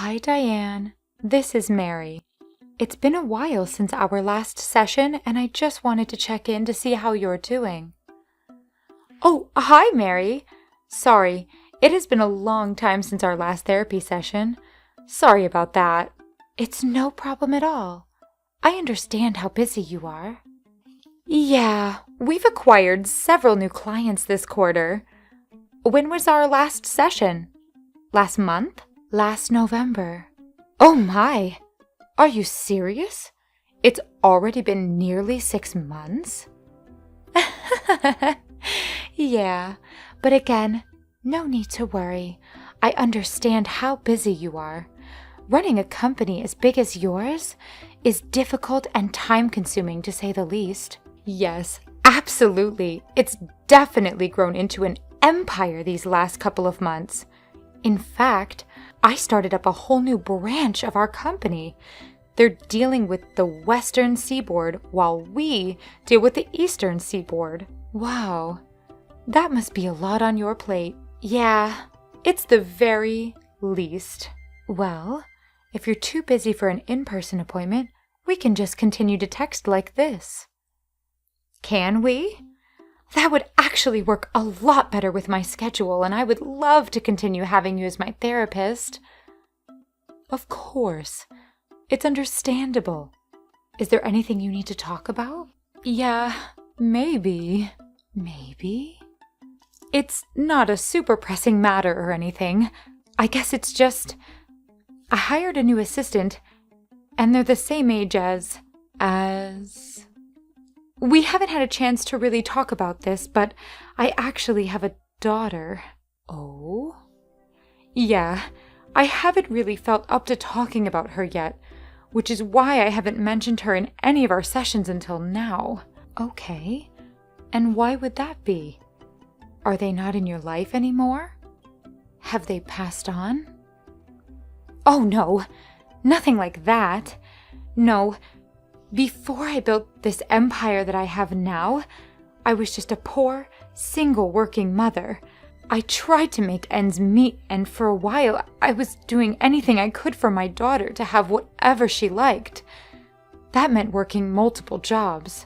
Hi, Diane. This is Mary. It's been a while since our last session, and I just wanted to check in to see how you're doing. Oh, hi, Mary. Sorry, it has been a long time since our last therapy session. Sorry about that. It's no problem at all. I understand how busy you are. Yeah, we've acquired several new clients this quarter. When was our last session? Last month? Last November. Oh my! Are you serious? It's already been nearly 6 months? Yeah, but again, no need to worry. I understand how busy you are. Running a company as big as yours is difficult and time-consuming, to say the least. Yes, absolutely. It's definitely grown into an empire these last couple of months. In fact, I started up a whole new branch of our company. They're dealing with the Western Seaboard while we deal with the Eastern Seaboard. Wow, that must be a lot on your plate. Yeah, it's the very least. Well, if you're too busy for an in-person appointment, we can just continue to text like this. Can we? That would actually work a lot better with my schedule, and I would love to continue having you as my therapist. Of course. It's understandable. Is there anything you need to talk about? Yeah, maybe. Maybe? It's not a super pressing matter or anything. I guess it's just... I hired a new assistant, and they're the same age as... We haven't had a chance to really talk about this, but I actually have a daughter. Oh? Yeah, I haven't really felt up to talking about her yet, which is why I haven't mentioned her in any of our sessions until now. Okay, and why would that be? Are they not in your life anymore? Have they passed on? Oh no, nothing like that. No. Before I built this empire that I have now, I was just a poor, single working mother. I tried to make ends meet, and for a while I was doing anything I could for my daughter to have whatever she liked. That meant working multiple jobs.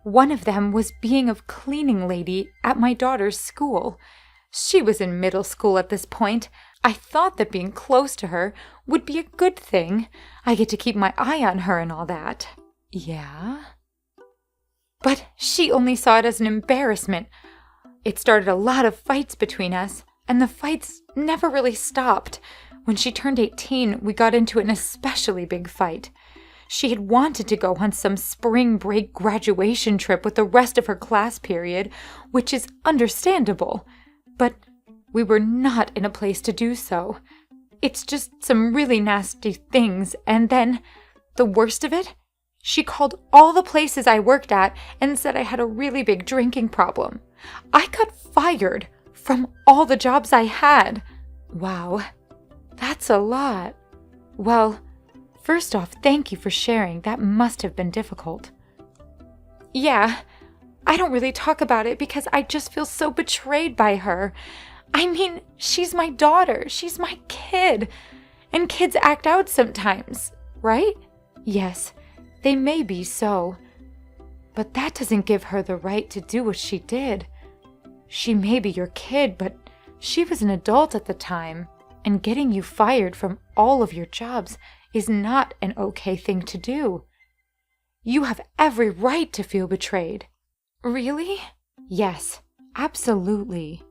One of them was being a cleaning lady at my daughter's school. She was in middle school at this point. I thought that being close to her would be a good thing. I get to keep my eye on her and all that. Yeah? But she only saw it as an embarrassment. It started a lot of fights between us, and the fights never really stopped. When she turned 18, we got into an especially big fight. She had wanted to go on some spring break graduation trip with the rest of her class period, which is understandable. But we were not in a place to do so. It's just some really nasty things, and then, the worst of it, she called all the places I worked at and said I had a really big drinking problem. I got fired from all the jobs I had. Wow, that's a lot. Well, first off, thank you for sharing. That must have been difficult. Yeah, I don't really talk about it because I just feel so betrayed by her. I mean, she's my daughter. She's my kid. And kids act out sometimes, right? Yes, they may be so. But that doesn't give her the right to do what she did. She may be your kid, but she was an adult at the time. And getting you fired from all of your jobs is not an okay thing to do. You have every right to feel betrayed. Really? Yes, absolutely.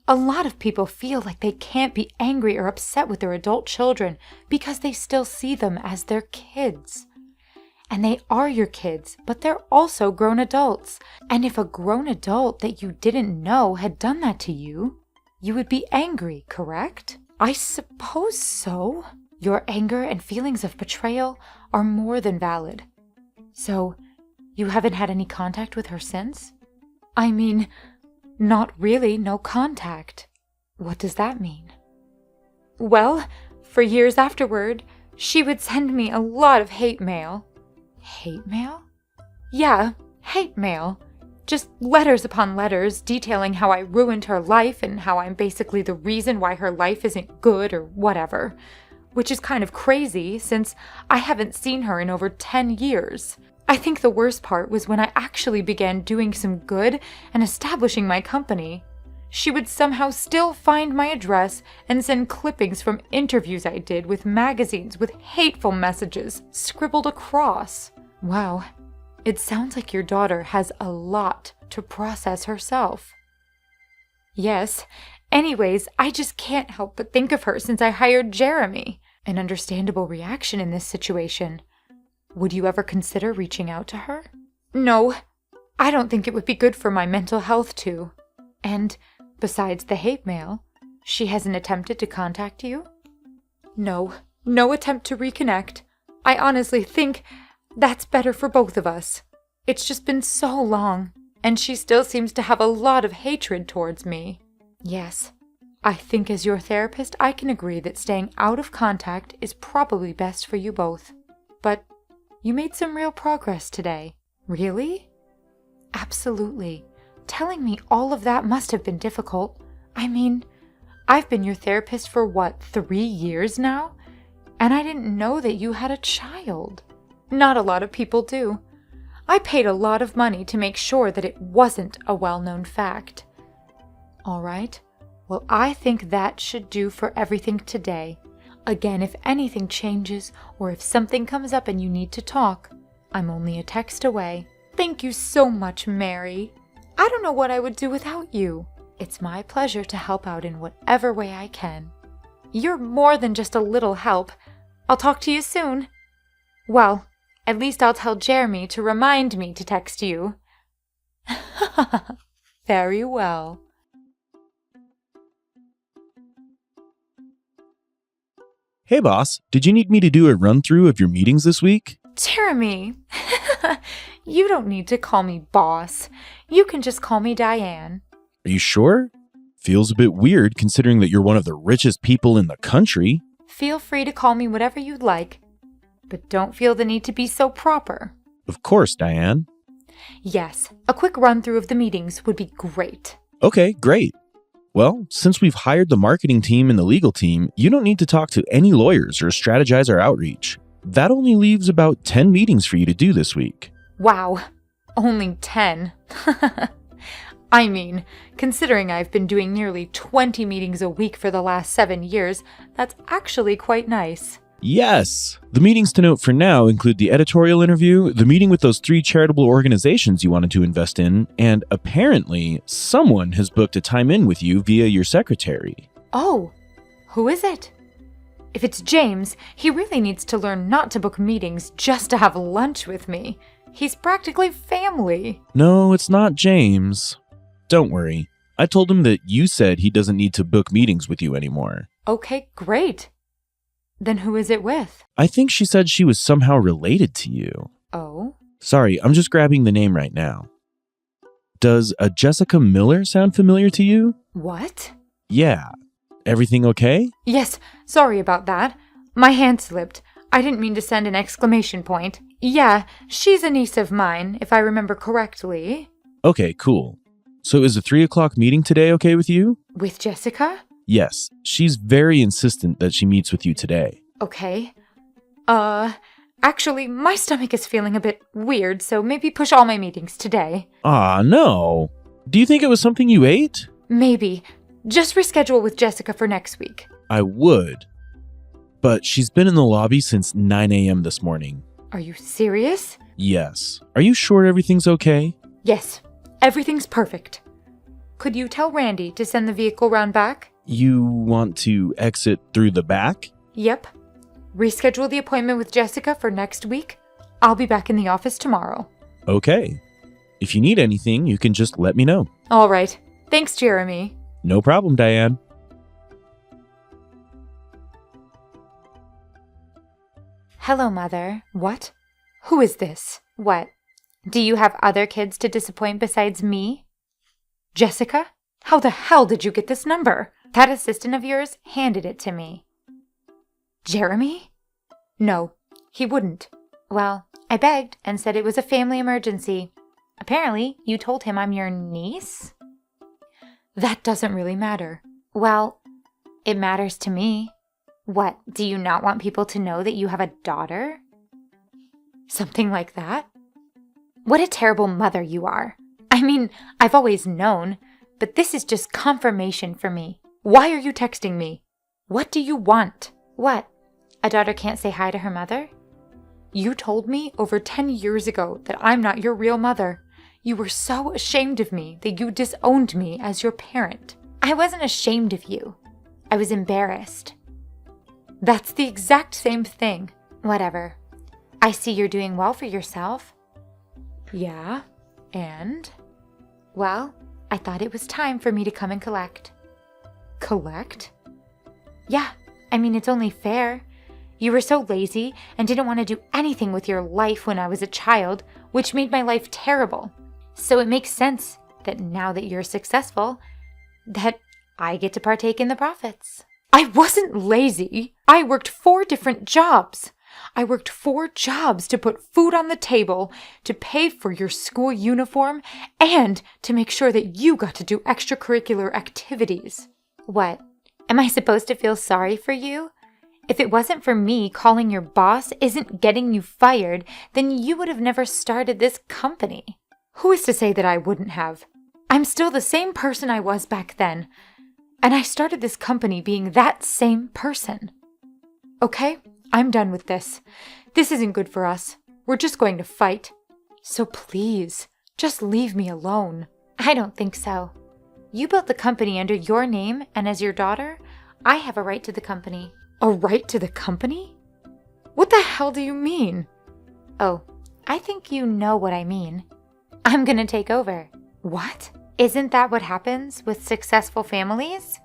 A lot of people feel like they can't be angry or upset with their adult children because they still see them as their kids. And they are your kids, but they're also grown adults. And if a grown adult that you didn't know had done that to you, you would be angry, correct? I suppose so. Your anger and feelings of betrayal are more than valid. So, you haven't had any contact with her since? I mean, not really, no contact. What does that mean? Well, for years afterward, she would send me a lot of hate mail. Hate mail? Yeah, hate mail. Just letters upon letters detailing how I ruined her life and how I'm basically the reason why her life isn't good or whatever. which is kind of crazy since I haven't seen her in over 10 years. I think the worst part was when I actually began doing some good and establishing my company. She would somehow still find my address and send clippings from interviews I did with magazines with hateful messages scribbled across. Wow, it sounds like your daughter has a lot to process herself. Yes, anyways, I just can't help but think of her since I hired Jeremy. An understandable reaction in this situation. Would you ever consider reaching out to her? No, I don't think it would be good for my mental health to. And besides the hate mail, she hasn't attempted to contact you? No attempt to reconnect. I honestly think that's better for both of us. It's just been so long, and she still seems to have a lot of hatred towards me. Yes, I think as your therapist, I can agree that staying out of contact is probably best for you both. But you made some real progress today. Really? Absolutely. Telling me all of that must have been difficult. I mean, I've been your therapist for 3 years now? And I didn't know that you had a child. Not a lot of people do. I paid a lot of money to make sure that it wasn't a well-known fact. All right. Well, I think that should do for everything today. Again, if anything changes or if something comes up and you need to talk, I'm only a text away. Thank you so much, Mary. I don't know what I would do without you. It's my pleasure to help out in whatever way I can. You're more than just a little help. I'll talk to you soon. Well, at least I'll tell Jeremy to remind me to text you. Very well. Hey boss, did you need me to do a run-through of your meetings this week? Jeremy, you don't need to call me boss. You can just call me Diane. Are you sure? Feels a bit weird considering that you're one of the richest people in the country. Feel free to call me whatever you'd like, but don't feel the need to be so proper. Of course, Diane. Yes, a quick run-through of the meetings would be great. Okay, great. Well, since we've hired the marketing team and the legal team, you don't need to talk to any lawyers or strategize our outreach. That only leaves about 10 meetings for you to do this week. Wow, only 10. I mean, considering I've been doing nearly 20 meetings a week for the last 7 years, that's actually quite nice. Yes! The meetings to note for now include the editorial interview, the meeting with those 3 charitable organizations you wanted to invest in, and apparently, someone has booked a time in with you via your secretary. Oh, who is it? If it's James, he really needs to learn not to book meetings just to have lunch with me. He's practically family. No, it's not James. Don't worry. I told him that you said he doesn't need to book meetings with you anymore. Okay, great. Then who is it with? I think she said she was somehow related to you. Oh? Sorry, I'm just grabbing the name right now. Does a Jessica Miller sound familiar to you? What? Yeah. Everything okay? Yes, sorry about that. My hand slipped. I didn't mean to send an exclamation point. Yeah, she's a niece of mine, if I remember correctly. Okay, cool. So is a 3 o'clock meeting today okay with you? With Jessica? Yes, she's very insistent that she meets with you today. Okay. Actually, my stomach is feeling a bit weird, so maybe push all my meetings today. Aw, no. Do you think it was something you ate? Maybe. Just reschedule with Jessica for next week. I would. But she's been in the lobby since 9 a.m. this morning. Are you serious? Yes. Are you sure everything's okay? Yes. Everything's perfect. Could you tell Randy to send the vehicle round back? You want to exit through the back? Yep. Reschedule the appointment with Jessica for next week. I'll be back in the office tomorrow. Okay. If you need anything, you can just let me know. All right. Thanks, Jeremy. No problem, Diane. Hello, Mother. What? Who is this? What? Do you have other kids to disappoint besides me? Jessica? How the hell did you get this number? That assistant of yours handed it to me. Jeremy? No, he wouldn't. Well, I begged and said it was a family emergency. Apparently, you told him I'm your niece? That doesn't really matter. Well, it matters to me. What, do you not want people to know that you have a daughter? Something like that? What a terrible mother you are. I mean, I've always known, but this is just confirmation for me. Why are you texting me? What do you want? What? A daughter can't say hi to her mother? You told me over 10 years ago that I'm not your real mother. You were so ashamed of me that you disowned me as your parent. I wasn't ashamed of you. I was embarrassed. That's the exact same thing. Whatever. I see you're doing well for yourself. Yeah, and? Well, I thought it was time for me to come and collect. Collect? Yeah, I mean, it's only fair. You were so lazy and didn't want to do anything with your life when I was a child, which made my life terrible. So it makes sense that now that you're successful, that I get to partake in the profits. I wasn't lazy. I worked 4 different jobs. I worked 4 jobs to put food on the table, to pay for your school uniform, and to make sure that you got to do extracurricular activities. What? Am I supposed to feel sorry for you? If it wasn't for me calling your boss isn't getting you fired, then you would have never started this company. Who is to say that I wouldn't have? I'm still the same person I was back then, and I started this company being that same person. Okay, I'm done with this. This isn't good for us. We're just going to fight. So please, just leave me alone. I don't think so. You built the company under your name, and as your daughter, I have a right to the company. A right to the company? What the hell do you mean? Oh, I think you know what I mean. I'm gonna take over. What? Isn't that what happens with successful families?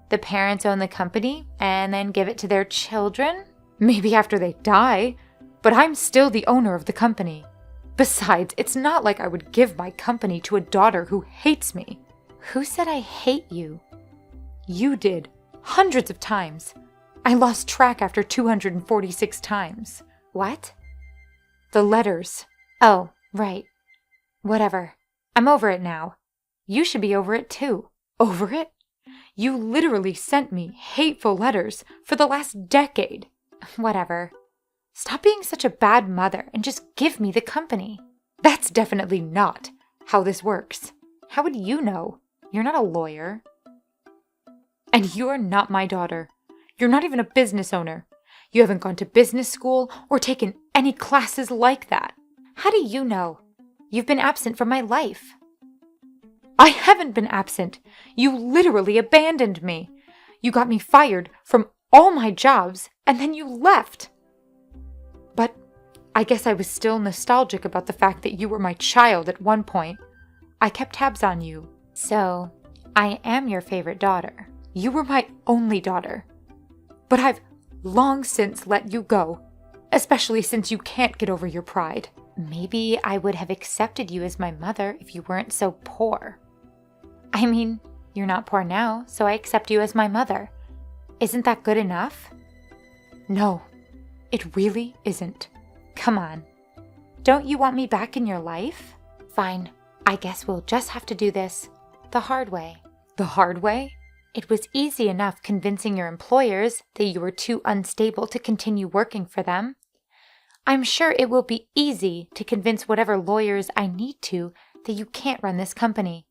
The parents own the company and then give it to their children? Maybe after they die, but I'm still the owner of the company. Besides, it's not like I would give my company to a daughter who hates me. Who said I hate you? You did, hundreds of times. I lost track after 246 times. What? The letters. Oh, right. Whatever. I'm over it now. You should be over it too. Over it? You literally sent me hateful letters for the last decade. Whatever. Stop being such a bad mother and just give me the company. That's definitely not how this works. How would you know? You're not a lawyer. And you're not my daughter. You're not even a business owner. You haven't gone to business school or taken any classes like that. How do you know? You've been absent from my life. I haven't been absent. You literally abandoned me. You got me fired from all my jobs and then you left. But I guess I was still nostalgic about the fact that you were my child at one point. I kept tabs on you. So, I am your favorite daughter. You were my only daughter. But I've long since let you go, especially since you can't get over your pride. Maybe I would have accepted you as my mother if you weren't so poor. I mean, you're not poor now, so I accept you as my mother. Isn't that good enough? No, it really isn't. Come on. Don't you want me back in your life? Fine, I guess we'll just have to do this the hard way. The hard way? It was easy enough convincing your employers that you were too unstable to continue working for them. I'm sure it will be easy to convince whatever lawyers I need to that you can't run this company.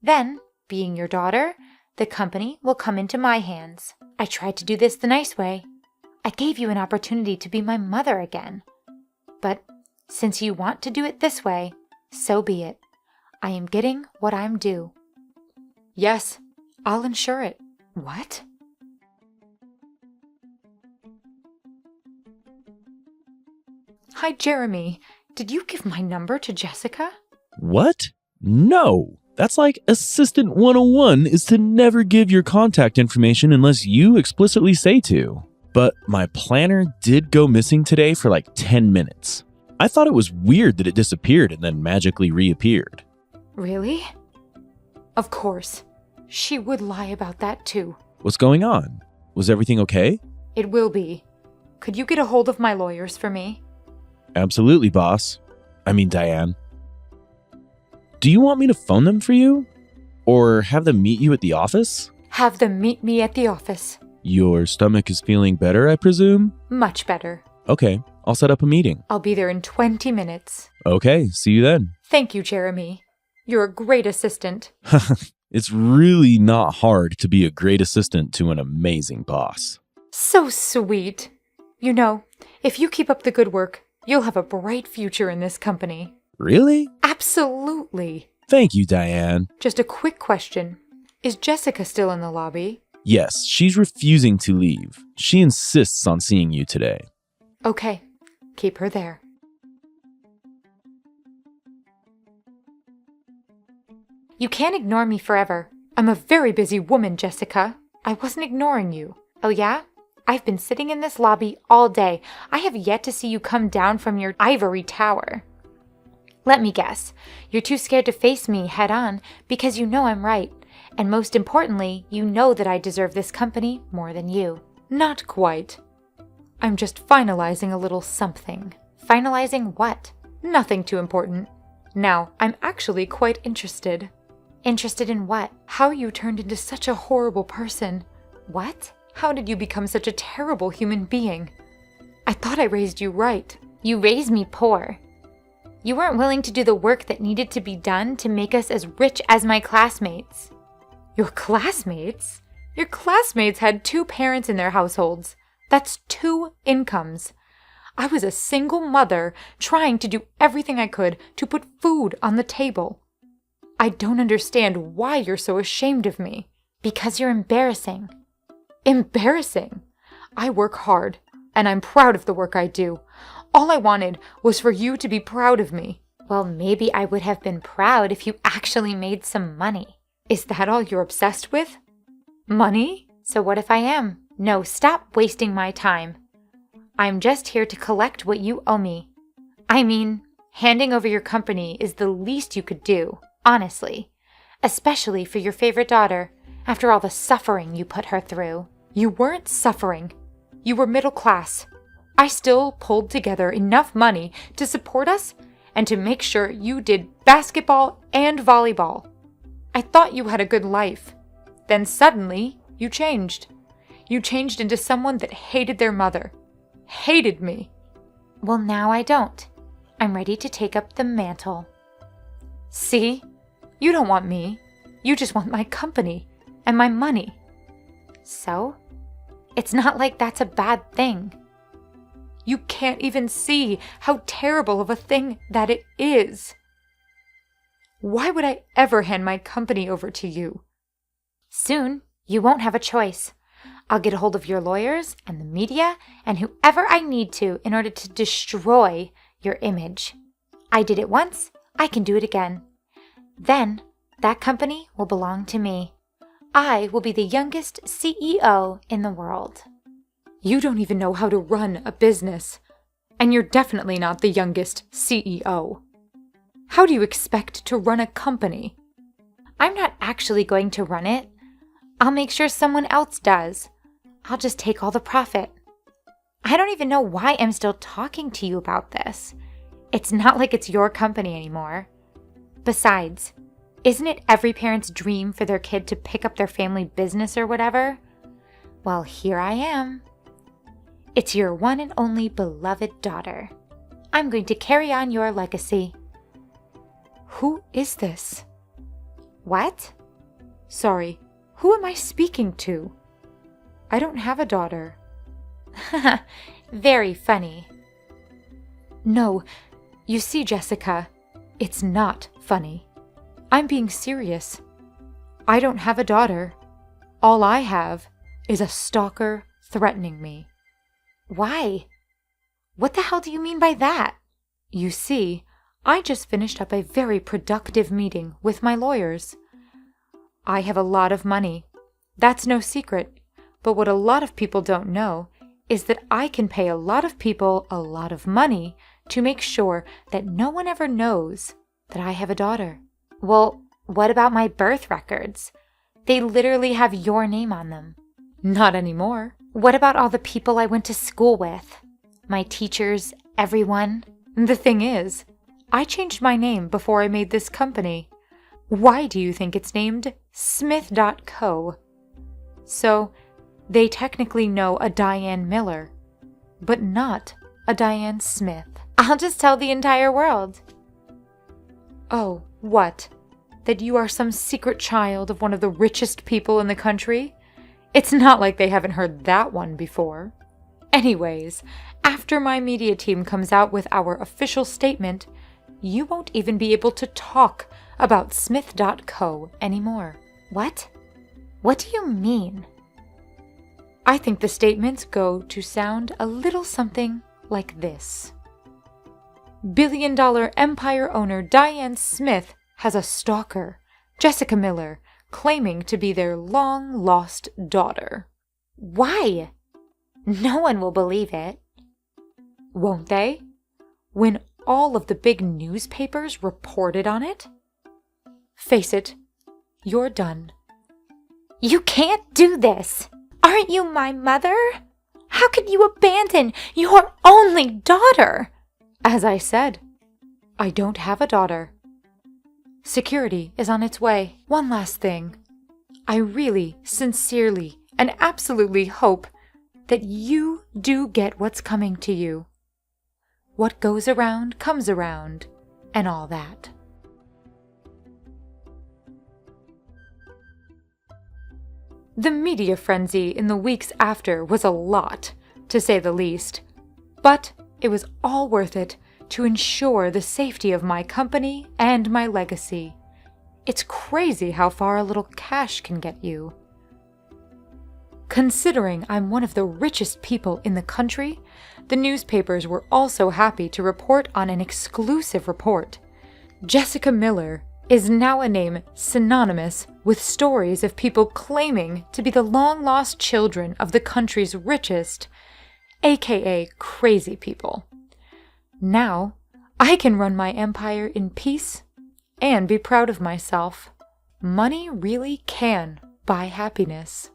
Then, being your daughter, the company will come into my hands. I tried to do this the nice way. I gave you an opportunity to be my mother again. But since you want to do it this way, so be it. I am getting what I'm due. Yes, I'll insure it. What? Hi, Jeremy. Did you give my number to Jessica? What? No. That's like Assistant 101 is to never give your contact information unless you explicitly say to. But my planner did go missing today for like 10 minutes. I thought it was weird that it disappeared and then magically reappeared. Really? Of course. She would lie about that too. What's going on? Was everything okay? It will be. Could you get a hold of my lawyers for me? Absolutely, boss. I mean, Diane. Do you want me to phone them for you? Or have them meet you at the office? Have them meet me at the office. Your stomach is feeling better, I presume? Much better. Okay, I'll set up a meeting. I'll be there in 20 minutes. Okay, see you then. Thank you, Jeremy. You're a great assistant. It's really not hard to be a great assistant to an amazing boss. So sweet. You know, if you keep up the good work, you'll have a bright future in this company. Really? Absolutely. Thank you, Diane. Just a quick question. Is Jessica still in the lobby? Yes, she's refusing to leave. She insists on seeing you today. Okay, keep her there. You can't ignore me forever. I'm a very busy woman, Jessica. I wasn't ignoring you. Oh yeah? I've been sitting in this lobby all day. I have yet to see you come down from your ivory tower. Let me guess. You're too scared to face me head on because you know I'm right. And most importantly, you know that I deserve this company more than you. Not quite. I'm just finalizing a little something. Finalizing what? Nothing too important. Now, I'm actually quite interested. Interested in what? How you turned into such a horrible person. What? How did you become such a terrible human being? I thought I raised you right. You raised me poor. You weren't willing to do the work that needed to be done to make us as rich as my classmates. Your classmates? Your classmates had 2 parents in their households. That's 2 incomes. I was a single mother trying to do everything I could to put food on the table. I don't understand why you're so ashamed of me. Because you're embarrassing. Embarrassing? I work hard, and I'm proud of the work I do. All I wanted was for you to be proud of me. Well, maybe I would have been proud if you actually made some money. Is that all you're obsessed with? Money? So what if I am? No, stop wasting my time. I'm just here to collect what you owe me. I mean, handing over your company is the least you could do, honestly. Especially for your favorite daughter, after all the suffering you put her through. You weren't suffering. You were middle class. I still pulled together enough money to support us and to make sure you did basketball and volleyball. I thought you had a good life. Then suddenly, you changed. You changed into someone that hated their mother. Hated me. Well, now I don't. I'm ready to take up the mantle. See? You don't want me. You just want my company and my money. So? It's not like that's a bad thing. You can't even see how terrible of a thing that it is. Why would I ever hand my company over to you? Soon, you won't have a choice. I'll get a hold of your lawyers and the media and whoever I need to in order to destroy your image. I did it once, I can do it again. Then, that company will belong to me. I will be the youngest CEO in the world. You don't even know how to run a business. And you're definitely not the youngest CEO. How do you expect to run a company? I'm not actually going to run it. I'll make sure someone else does. I'll just take all the profit. I don't even know why I'm still talking to you about this. It's not like it's your company anymore. Besides, isn't it every parent's dream for their kid to pick up their family business or whatever? Well, here I am. It's your one and only beloved daughter. I'm going to carry on your legacy. Who is this? What? Sorry, who am I speaking to? I don't have a daughter. Very funny. No, you see, Jessica, it's not funny. I'm being serious. I don't have a daughter. All I have is a stalker threatening me. Why? What the hell do you mean by that? You see, I just finished up a very productive meeting with my lawyers. I have a lot of money. That's no secret. But what a lot of people don't know is that I can pay a lot of people a lot of money to make sure that no one ever knows that I have a daughter. Well, what about my birth records? They literally have your name on them. Not anymore. What about all the people I went to school with? My teachers, everyone? The thing is, I changed my name before I made this company. Why do you think it's named Smith.co? So, They technically know a Diane Miller, but not a Diane Smith. I'll just tell the entire world. Oh, what? That you are some secret child of one of the richest people in the country? It's not like they haven't heard that one before. Anyways, after my media team comes out with our official statement, you won't even be able to talk about Smith.co anymore. What? What do you mean? I think the statements go to sound a little something like this. Billion-dollar empire owner Diane Smith has a stalker, Jessica Miller, claiming to be their long-lost daughter. Why? No one will believe it. Won't they? When all of the big newspapers reported on it? Face it, you're done. You can't do this! Aren't you my mother? How could you abandon your only daughter? As I said, I don't have a daughter. Security is on its way. One last thing. I really, sincerely, and absolutely hope that you do get what's coming to you. What goes around comes around, and all that. The media frenzy in the weeks after was a lot, to say the least, but it was all worth it to ensure the safety of my company and my legacy. It's crazy how far a little cash can get you. Considering I'm one of the richest people in the country, the newspapers were also happy to report on an exclusive report. Jessica Miller is now a name synonymous with stories of people claiming to be the long-lost children of the country's richest, aka crazy people. Now, I can run my empire in peace and be proud of myself. Money really can buy happiness.